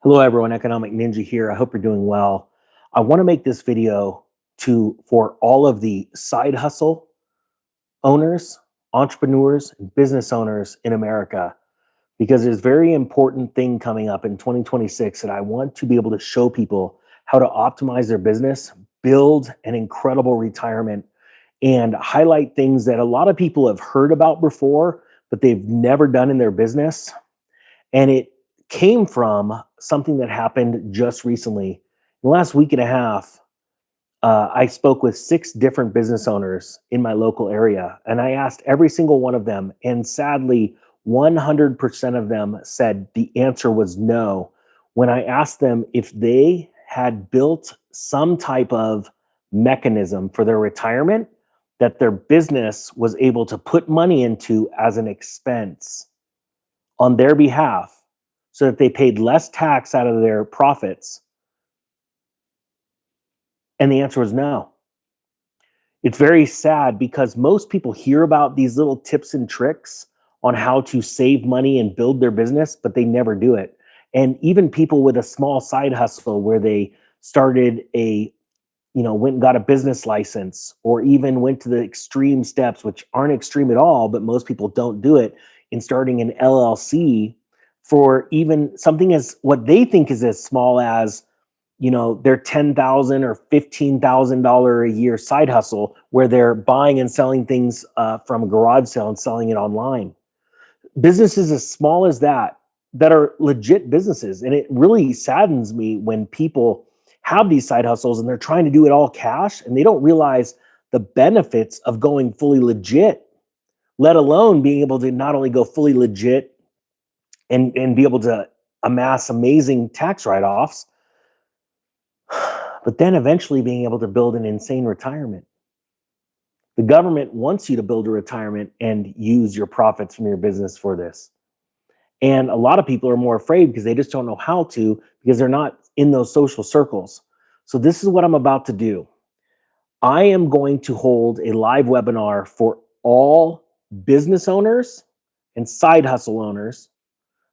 Hello everyone, Economic Ninja here. I hope you're doing well. I want to make this video for all of the side hustle owners, entrepreneurs, and business owners in America because there's a very important thing coming up in 2026 and I want to be able to show people how to optimize their business, build an incredible retirement, and highlight things that a lot of people have heard about before, but they've never done in their business. And it came from something that happened just recently. In the last week and a half, I spoke with 6 different business owners in my local area, and I asked every single one of them. And sadly, 100% of them said the answer was no. When I asked them if they had built some type of mechanism for their retirement that their business was able to put money into as an expense on their behalf so that they paid less tax out of their profits? And the answer was no. It's very sad because most people hear about these little tips and tricks on how to save money and build their business, but they never do it. And even people with a small side hustle where they started went and got a business license, or even went to the extreme steps, which aren't extreme at all, but most people don't do it, in starting an LLC for even something as what they think is as small as their $10,000 or $15,000 a year side hustle, where they're buying and selling things from a garage sale and selling it online. Businesses as small as that are legit businesses, and it really saddens me when people have these side hustles and they're trying to do it all cash and they don't realize the benefits of going fully legit, let alone being able to not only go fully legit and be able to amass amazing tax write-offs, but then eventually being able to build an insane retirement. The government wants you to build a retirement and use your profits from your business for this. And a lot of people are more afraid because they just don't know how to, because they're not in those social circles. So this is what I'm about to do. I am going to hold a live webinar for all business owners and side hustle owners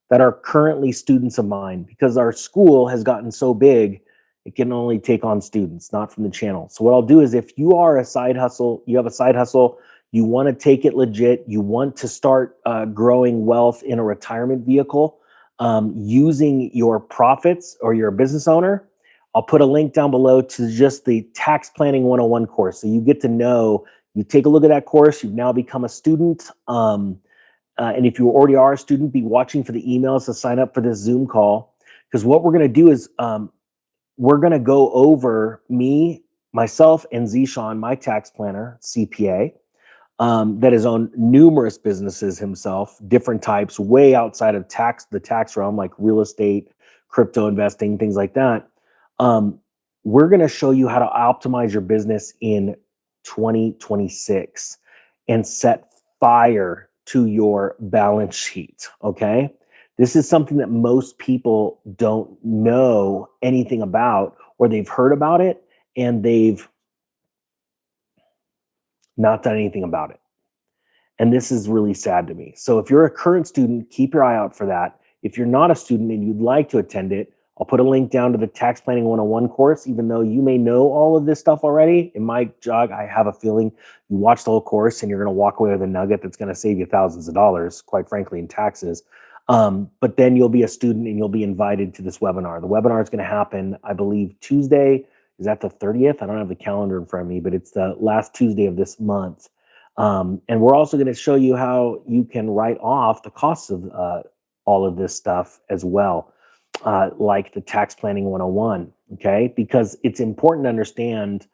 that are currently students of mine, because our school has gotten so big, it can only take on students, not from the channel. So what I'll do is, if you are a side hustle, you have a side hustle, you want to take it legit, you want to start growing wealth in a retirement vehicle using your profits, or you're a business owner, I'll put a link down below to just the Tax Planning 101 course. So you get to know, you take a look at that course, you've now become a student. And if you already are a student, be watching for the emails to sign up for this Zoom call. Because what we're going to do is we're going to go over myself, and Zishan, my tax planner, CPA, that has owned numerous businesses himself, different types, way outside of the tax realm, like real estate, crypto investing, things like that. We're going to show you how to optimize your business in 2026 and set fire to your balance sheet. Okay. This is something that most people don't know anything about, or they've heard about it and they've not done anything about it. And this is really sad to me. So if you're a current student, keep your eye out for that. If you're not a student and you'd like to attend it, I'll put a link down to the Tax Planning 101 course. Even though you may know all of this stuff already, in my jog, I have a feeling you watch the whole course and you're going to walk away with a nugget that's going to save you thousands of dollars, quite frankly, in taxes. But then you'll be a student and you'll be invited to this webinar. The webinar is going to happen, I believe, Tuesday. Is that the 30th? I don't have the calendar in front of me, but it's the last Tuesday of this month. And we're also going to show you how you can write off the costs of all of this stuff as well, like the Tax Planning 101, okay? Because it's important to understand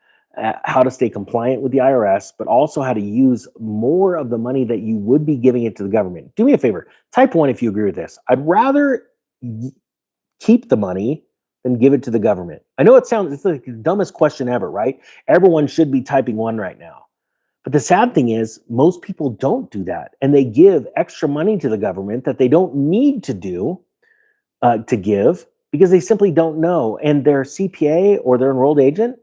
how to stay compliant with the IRS, but also how to use more of the money that you would be giving it to the government. Do me a favor, type 1 if you agree with this. I'd rather keep the money than give it to the government. I know it's like the dumbest question ever, right? Everyone should be typing 1 right now. But the sad thing is, most people don't do that, and they give extra money to the government that they don't need to give, because they simply don't know. And their CPA or their enrolled agent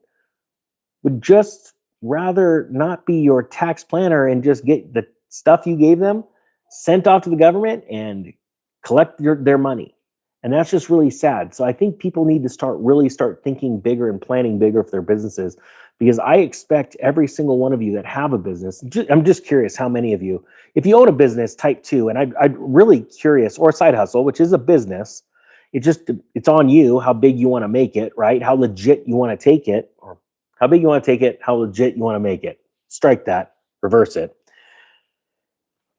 would just rather not be your tax planner and just get the stuff you gave them sent off to the government and collect their money. And that's just really sad. So I think people need to start thinking bigger and planning bigger for their businesses, because I expect every single one of you that have a business. I'm just curious how many of you, if you own a business, type two, and I'm really curious, or a side hustle, which is a business. It's on you how big you want to make it, right? How legit you want to take it, or how big you want to take it, how legit you want to make it. Strike that, reverse it.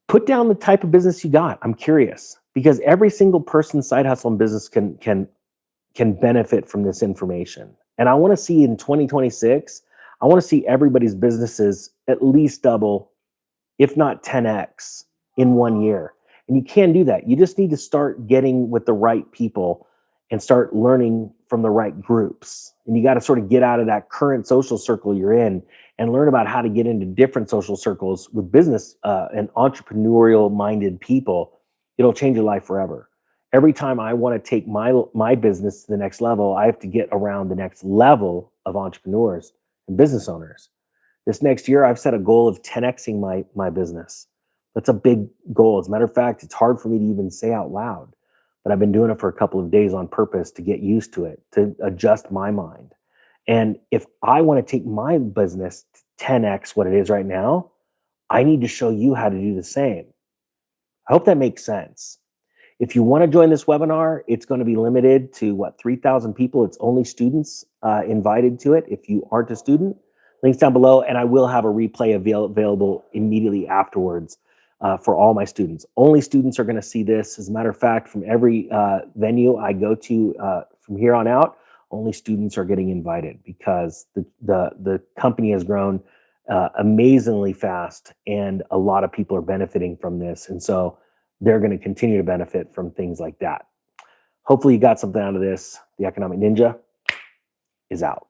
Put down the type of business you got. I'm curious, because every single person's side hustle and business can benefit from this information. And I want to see in 2026, I want to see everybody's businesses at least double, if not 10x in 1 year. And you can do that. You just need to start getting with the right people and start learning from the right groups. And you got to sort of get out of that current social circle you're in and learn about how to get into different social circles with business and entrepreneurial minded people. It'll change your life forever. Every time I want to take my business to the next level, I have to get around the next level of entrepreneurs and business owners. This next year, I've set a goal of 10xing my business. That's a big goal. As a matter of fact, it's hard for me to even say out loud, but I've been doing it for a couple of days on purpose to get used to it, to adjust my mind. And if I want to take my business to 10x what it is right now, I need to show you how to do the same. I hope that makes sense. If you want to join this webinar, it's going to be limited to 3,000 people. It's only students invited to it. If you aren't a student, links down below, and I will have a replay available immediately afterwards for all my students. Only students are going to see this. As a matter of fact, from every venue I go to from here on out, only students are getting invited, because the company has grown amazingly fast, and a lot of people are benefiting from this. And so they're going to continue to benefit from things like that. Hopefully you got something out of this. The Economic Ninja is out.